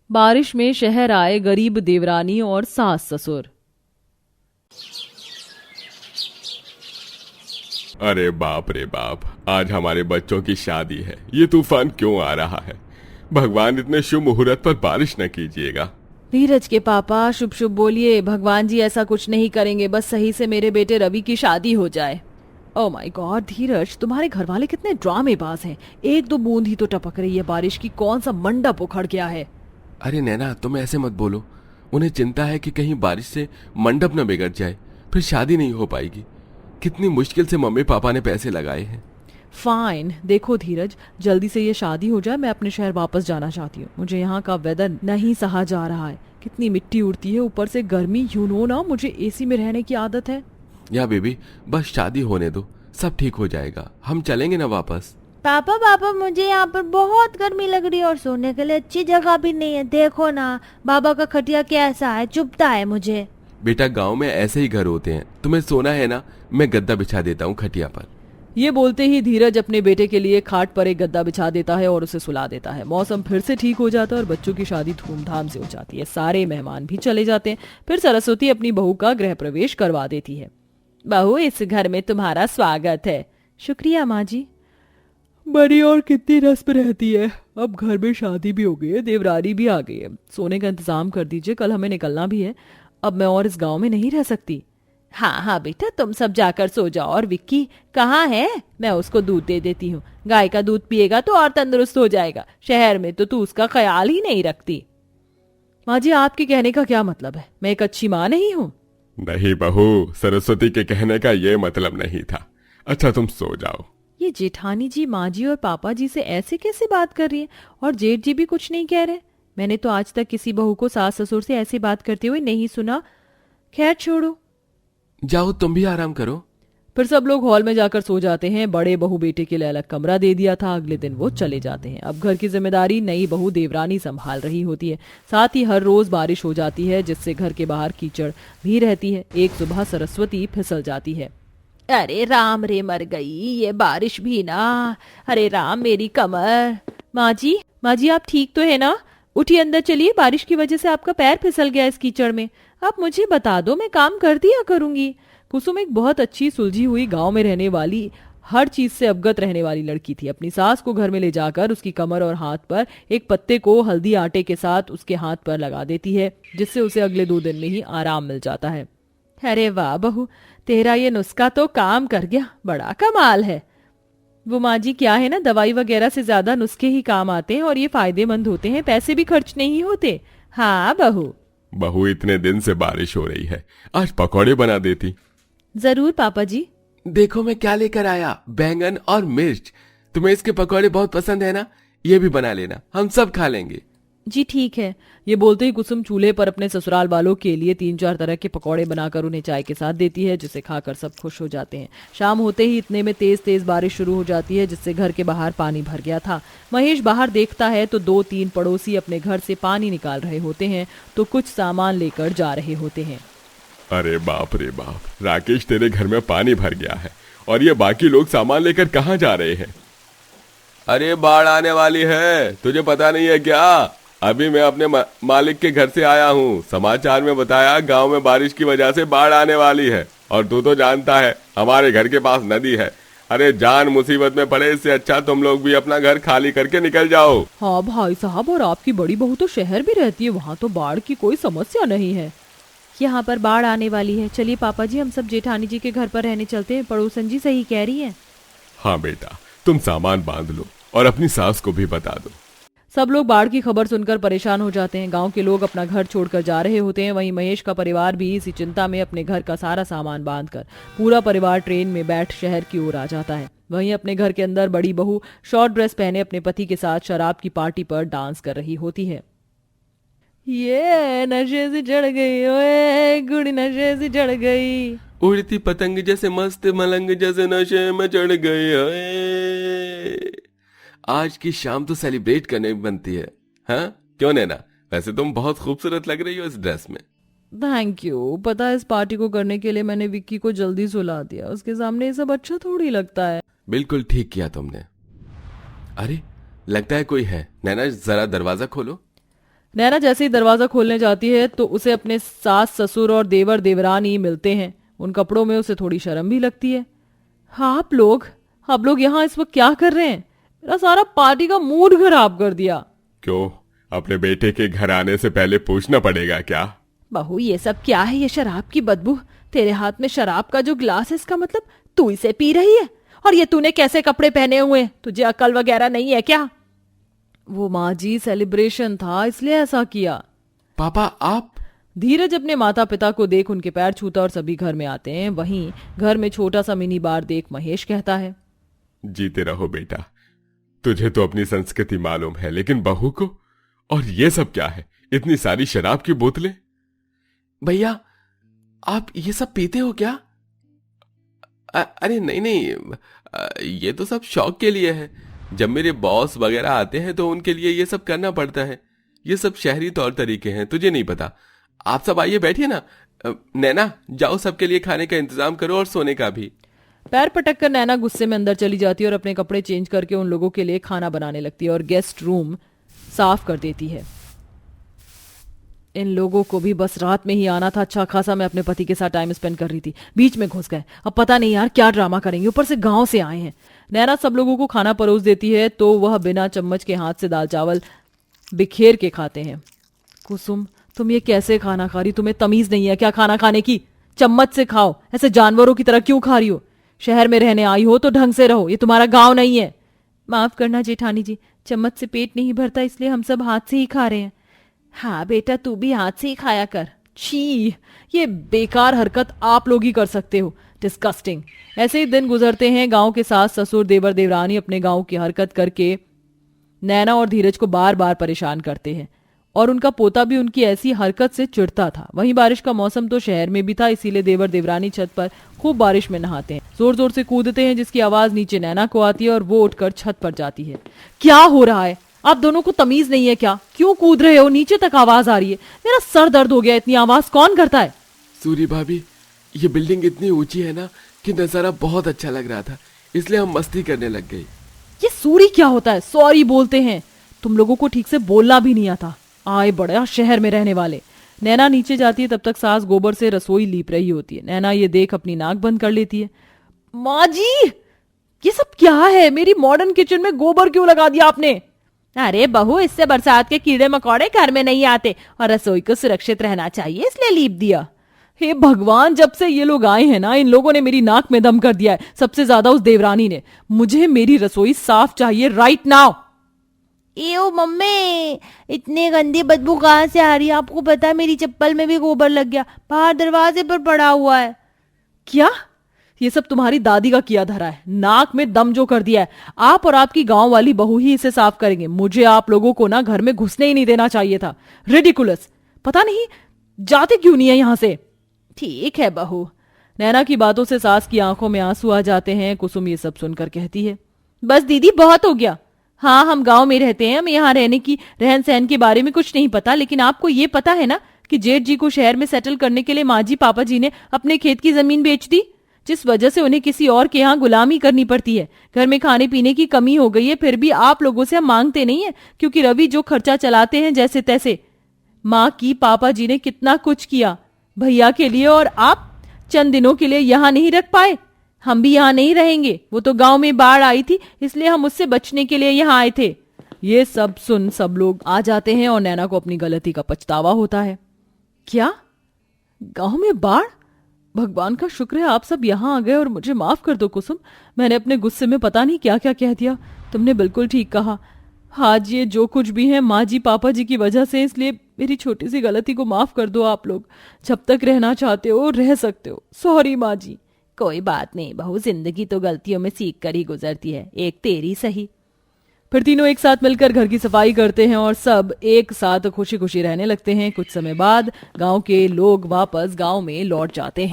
बारिश में शहर आए गरीब देवरानी और सास ससुर। अरे बाप रे बाप, आज हमारे बच्चों की शादी है। ये तूफान क्यों आ रहा है? भगवान इतने शुभ मुहूर्त पर बारिश न कीजिएगा। धीरज के पापा, शुभ शुभ बोलिए। भगवान जी ऐसा कुछ नहीं करेंगे, बस सही से मेरे बेटे रवि की शादी हो जाए। ओ माय गॉड धीरज, तुम्हारे घर वाले कितने ड्रामेबाज हैं। एक दो बूंद ही तो टपक रही है बारिश की, कौन सा मंडप उखड़ गया है। अरे नैना, तुम ऐसे मत बोलो। उन्हें चिंता है कि कहीं बारिश से मंडप न बिगड़ जाए, फिर शादी नहीं हो पाएगी। कितनी मुश्किल से मम्मी पापा ने पैसे लगाए हैं। फाइन, देखो धीरज, जल्दी से ये शादी हो जाए। मैं अपने शहर वापस जाना चाहती हूँ। मुझे यहाँ का वेदर नहीं सहा जा रहा है। कितनी मिट्टी उड़ती है, ऊपर से गर्मी। यू नो ना, मुझे एसी में रहने की आदत है। या बेबी, बस शादी होने दो, सब ठीक हो जाएगा। हम चलेंगे ना वापस। पापा पापा, मुझे यहाँ पर बहुत गर्मी लग रही है और सोने के लिए अच्छी जगह भी नहीं है। देखो ना, बाबा का खटिया कैसा है, चुभता है मुझे। बेटा, गांव में ऐसे ही घर होते हैं। तुम्हें सोना है ना, मैं गद्दा बिछा देता हूँ खटिया पर। ये बोलते ही धीरज अपने बेटे के लिए खाट पर एक गद्दा बिछा देता है और उसे सुला देता है। मौसम फिर से ठीक हो जाता है और बच्चों की शादी धूमधाम से हो जाती है। सारे मेहमान भी चले जाते हैं। फिर सरस्वती अपनी बहू का गृह प्रवेश करवा देती है। बहू, इस घर में तुम्हारा स्वागत है। शुक्रिया माँ जी। बड़ी और कितनी रस्म रहती है। अब घर में शादी भी हो गई है, देवरानी भी आ गई है। सोने का इंतजाम कर दीजिए, कल हमें निकलना भी है। अब मैं और इस गांव में नहीं रह सकती। हाँ हाँ बेटा, तुम सब जाकर सो जाओ। और विक्की कहाँ है? मैं उसको दूध दे देती हूँ। गाय का दूध पिएगा तो और तंदुरुस्त हो जाएगा। शहर में तो तू उसका ख्याल ही नहीं रखती। माँ जी, आपके कहने का क्या मतलब है? मैं एक अच्छी माँ नहीं हूँ? नहीं बहू, सरस्वती के कहने का ये मतलब नहीं था। अच्छा, तुम सो जाओ। ये जेठानी जी माँ जी और पापा जी से ऐसे कैसे बात कर रही है? और जेठ जी भी कुछ नहीं कह रहे। मैंने तो आज तक किसी बहू को सास ससुर से ऐसी बात करते हुए नहीं सुना। खैर छोड़ो, जाओ तुम भी आराम करो। फिर सब लोग हॉल में जाकर सो जाते हैं। बड़े बहू बेटे के लिए अलग कमरा दे दिया था। अगले दिन वो चले जाते हैं। अब घर की जिम्मेदारी नई बहू देवरानी संभाल रही होती है। साथ ही हर रोज बारिश हो जाती है, जिससे घर के बाहर कीचड़ भी रहती है। एक सुबह सरस्वती फिसल जाती है। अरे राम रे, मर गई ये बारिश भी ना। अरे राम, मेरी कमर। माँ जी आप ठीक तो है ना? उठिए, अंदर चलिए। बारिश की वजह से आपका पैर फिसल गया इस कीचड़ में। आप मुझे बता दो, मैं काम कर दिया करूंगी। कुसुम एक बहुत अच्छी सुलझी हुई गांव में रहने वाली, हर चीज से अवगत रहने वाली लड़की थी। अपनी सास को घर में ले जाकर उसकी कमर और हाथ पर एक पत्ते को हल्दी आटे के साथ उसके हाथ पर लगा देती है, जिससे उसे अगले 2 दिन में ही आराम मिल जाता है। अरे वाह बहू, तेरा ये नुस्खा तो काम कर गया। बड़ा कमाल है। वो माँ जी, क्या है ना, दवाई वगैरह से ज्यादा नुस्खे ही काम आते हैं और ये फायदेमंद होते हैं। पैसे भी खर्च नहीं होते। हाँ बहू। बहू, इतने दिन से बारिश हो रही है, आज पकौड़े बना देती। जरूर पापा जी। देखो मैं क्या लेकर आया, बैंगन और मिर्च। तुम्हें इसके पकौड़े बहुत पसंद है ना, ये भी बना लेना, हम सब खा लेंगे। जी ठीक है। ये बोलते ही कुसुम चूल्हे पर अपने ससुराल वालों के लिए 3-4 तरह के पकौड़े बनाकर उन्हें चाय के साथ देती है, जिसे खाकर सब खुश हो जाते हैं। शाम होते ही इतने में तेज तेज बारिश शुरू हो जाती है, जिससे घर के बाहर पानी भर गया था। महेश बाहर देखता है तो 2-3 पड़ोसी अपने घर से पानी निकाल रहे होते हैं, तो कुछ सामान लेकर जा रहे होते हैं। अरे बाप रे बाप, राकेश, तेरे घर में पानी भर गया है और ये बाकी लोग सामान लेकर कहाँ जा रहे हैं? अरे बाढ़ आने वाली है, तुझे पता नहीं है क्या? अभी मैं अपने मालिक के घर से आया हूँ। समाचार में बताया गांव में बारिश की वजह से बाढ़ आने वाली है, और तू तो जानता है हमारे घर के पास नदी है। अरे जान मुसीबत में पड़े, इससे अच्छा तुम लोग भी अपना घर खाली करके निकल जाओ। हाँ भाई साहब, और आपकी बड़ी बहू तो शहर भी रहती है, वहाँ तो बाढ़ की कोई समस्या नहीं है। यहाँ पर बाढ़ आने वाली है। चलिए पापा जी, हम सब जेठानी जी के घर पर रहने चलते हैं। पड़ोसन जी सही कह रही है। हाँ बेटा, तुम सामान बांध लो और अपनी सास को भी बता दो। सब लोग बाढ़ की खबर सुनकर परेशान हो जाते हैं। गांव के लोग अपना घर छोड़कर जा रहे होते हैं। वहीं महेश का परिवार भी इसी चिंता में अपने घर का सारा सामान बांधकर पूरा परिवार ट्रेन में बैठ शहर की ओर आ जाता है। वहीं अपने घर के अंदर बड़ी बहू शॉर्ट ड्रेस पहने अपने पति के साथ शराब की पार्टी पर डांस कर रही होती है। ये नशे से चढ़ गई, ओए गुड़ी नशे से चढ़ गई। उड़ती पतंग जैसे मस्त मलंग जैसे नशे में चढ़ गई है। आज की शाम तो सेलिब्रेट करने बनती है। हाँ क्यों नैना, वैसे तुम बहुत खूबसूरत लग रही हो इस ड्रेस में। Thank you. पता है, इस पार्टी को करने के लिए मैंने विक्की को जल्दी सुला दिया। उसके सामने ये सब अच्छा थोड़ी लगता है। बिल्कुल ठीक किया तुमने। अरे लगता है कोई है। नैना जरा दरवाजा खोलो। नैना जैसे ही दरवाजा खोलने जाती है तो उसे अपने सास ससुर और देवर देवरानी मिलते हैं। उन कपड़ों में उसे थोड़ी शर्म भी लगती है। हाँ, आप लोग यहाँ इस वक्त क्या कर रहे हैं? मेरा सारा पार्टी का मूड खराब कर दिया। क्यों, अपने बेटे के घर आने से पहले पूछना पड़ेगा क्या? बहू, ये सब क्या है? ये शराब की बदबू, तेरे हाथ में शराब का जो ग्लास है, इसका मतलब तू इसे पी रही है। और ये तूने कैसे कपड़े पहने हुए हैं? तुझे अकल वगैरह नहीं है क्या? वो माँ जी, सेलिब्रेशन था इसलिए ऐसा किया। पापा आप? धीरज अपने माता पिता को देख उनके पैर छूता और सभी घर में आते हैं। वहीं घर में छोटा सा मिनी बार देख महेश कहता है, जीते रहो बेटा, तुझे तो अपनी संस्कृति मालूम है, लेकिन बहू को? और ये सब क्या है? इतनी सारी शराब की बोतलें? भैया आप ये सब पीते हो क्या? अरे नहीं नहीं, ये तो सब शौक के लिए है। जब मेरे बॉस वगैरह आते हैं तो उनके लिए ये सब करना पड़ता है। ये सब शहरी तौर तरीके हैं, तुझे नहीं पता। आप सब आइए, बैठिए ना। नैना, जाओ सबके लिए खाने का इंतजाम करो और सोने का भी। पैर पटक कर नैना गुस्से में अंदर चली जाती है और अपने कपड़े चेंज करके उन लोगों के लिए खाना बनाने लगती है और गेस्ट रूम साफ कर देती है। इन लोगों को भी बस रात में ही आना था। अच्छा खासा मैं अपने पति के साथ टाइम स्पेंड कर रही थी, बीच में घुस गए। अब पता नहीं यार क्या ड्रामा करेंगे, ऊपर से गांव से आए हैं। नैना सब लोगों को खाना परोस देती है तो वह बिना चम्मच के हाथ से दाल चावल बिखेर के खाते हैं। कुसुम, तुम ये कैसे खाना खा रही? तुम्हें तमीज नहीं है क्या खाना खाने की? चम्मच से खाओ, ऐसे जानवरों की तरह क्यों खा रही हो? शहर में रहने आई हो तो ढंग से रहो, ये तुम्हारा गांव नहीं है। माफ करना जेठानी जी, चम्मच से पेट नहीं भरता इसलिए हम सब हाथ से ही खा रहे हैं। हाँ बेटा, तू भी हाथ से ही खाया कर। छी, ये बेकार हरकत आप लोग ही कर सकते हो। डिस्कस्टिंग। ऐसे ही दिन गुजरते हैं। गांव के सास ससुर देवर देवरानी अपने गांव की हरकत करके नैना और धीरज को बार बार परेशान करते हैं और उनका पोता भी उनकी ऐसी हरकत से चिढ़ता था। वहीं बारिश का मौसम तो शहर में भी था, इसीलिए देवर देवरानी छत पर खूब बारिश में नहाते हैं, जोर जोर से कूदते हैं, जिसकी आवाज नीचे नैना को आती है और वो उठकर छत पर जाती है। क्या हो रहा है? आप दोनों को तमीज नहीं है क्या? क्यों कूद रहे हो? नीचे तक आवाज आ रही है। मेरा सर दर्द हो गया, इतनी आवाज कौन करता है? सूरी भाभी, ये बिल्डिंग इतनी ऊंची है ना कि नजारा बहुत अच्छा लग रहा था, इसलिए हम मस्ती करने लग गए। ये सूरी क्या होता है? सॉरी बोलते हैं। तुम लोगों को ठीक से बोलना भी नहीं आता। आए बड़ा शहर में रहने वाले। नैना नीचे जाती है, तब तक सास गोबर से रसोई लीप रही होती है। नैना ये देख अपनी नाक बंद कर लेती है। माँ जी, ये सब क्या है? मेरी मॉडर्न किचन में गोबर क्यों लगा दिया आपने? अरे बहू, इससे बरसात के कीड़े मकोड़े घर में नहीं आते और रसोई को सुरक्षित रहना चाहिए, इसलिए लीप दिया। हे भगवान, जब से ये लोग आए हैं ना, इन लोगों ने मेरी नाक में दम कर दिया है, सबसे ज्यादा उस देवरानी ने। मुझे मेरी रसोई साफ चाहिए राइट नाउ। एओ मम्मी, इतनी गंदी बदबू कहाँ से आ रही है? आपको पता है मेरी चप्पल में भी गोबर लग गया, बाहर दरवाजे पर पड़ा हुआ है। क्या? ये सब तुम्हारी दादी का किया धरा है। नाक में दम जो कर दिया है, आप और आपकी गांव वाली बहू ही इसे साफ करेंगे। मुझे आप लोगों को ना घर में घुसने ही नहीं देना चाहिए था। रिडिकुलस। पता नहीं जाते क्यों नहीं है यहां से। ठीक है बहू। नैना की बातों से सास की आंखों में आंसू आ जाते हैं। कुसुम ये सब सुनकर कहती है, बस दीदी बहुत हो गया। हाँ, हम गांव में रहते हैं, हमें यहाँ रहने की रहन सहन के बारे में कुछ नहीं पता, लेकिन आपको ये पता है ना कि जेठ जी को शहर में सेटल करने के लिए माँ जी पापा जी ने अपने खेत की जमीन बेच दी, जिस वजह से उन्हें किसी और के यहाँ गुलामी करनी पड़ती है। घर में खाने पीने की कमी हो गई है, फिर भी आप लोगों से हम मांगते नहीं है, क्योंकि रवि जो खर्चा चलाते हैं जैसे तैसे। माँ की पापा जी ने कितना कुछ किया भैया के लिए, और आप चंद दिनों के लिए यहाँ नहीं रख पाए। हम भी यहाँ नहीं रहेंगे। वो तो गांव में बाढ़ आई थी, इसलिए हम उससे बचने के लिए यहाँ आए थे। ये सब सुन सब लोग आ जाते हैं और नैना को अपनी गलती का पछतावा होता है। क्या? गांव में बाढ़? भगवान का शुक्र है आप सब यहाँ आ गए और मुझे माफ कर दो कुसुम, मैंने अपने गुस्से में पता नहीं क्या क्या कह दिया। तुमने बिल्कुल ठीक कहा। आज ये जो कुछ भी है माँ जी पापा जी की वजह से, इसलिए मेरी छोटी सी गलती को माफ कर दो आप लोग। जब तक रहना चाहते हो रह सकते हो। सॉरी माँ जी। कोई बात नहीं बहू, जिंदगी तो गलतियों में सीख कर ही गुजरती है, एक तेरी सही। फिर तीनों एक साथ मिलकर घर की सफाई करते हैं और सब एक साथ खुशी खुशी रहने लगते हैं। कुछ समय बाद गांव के लोग वापस गांव में लौट जाते हैं।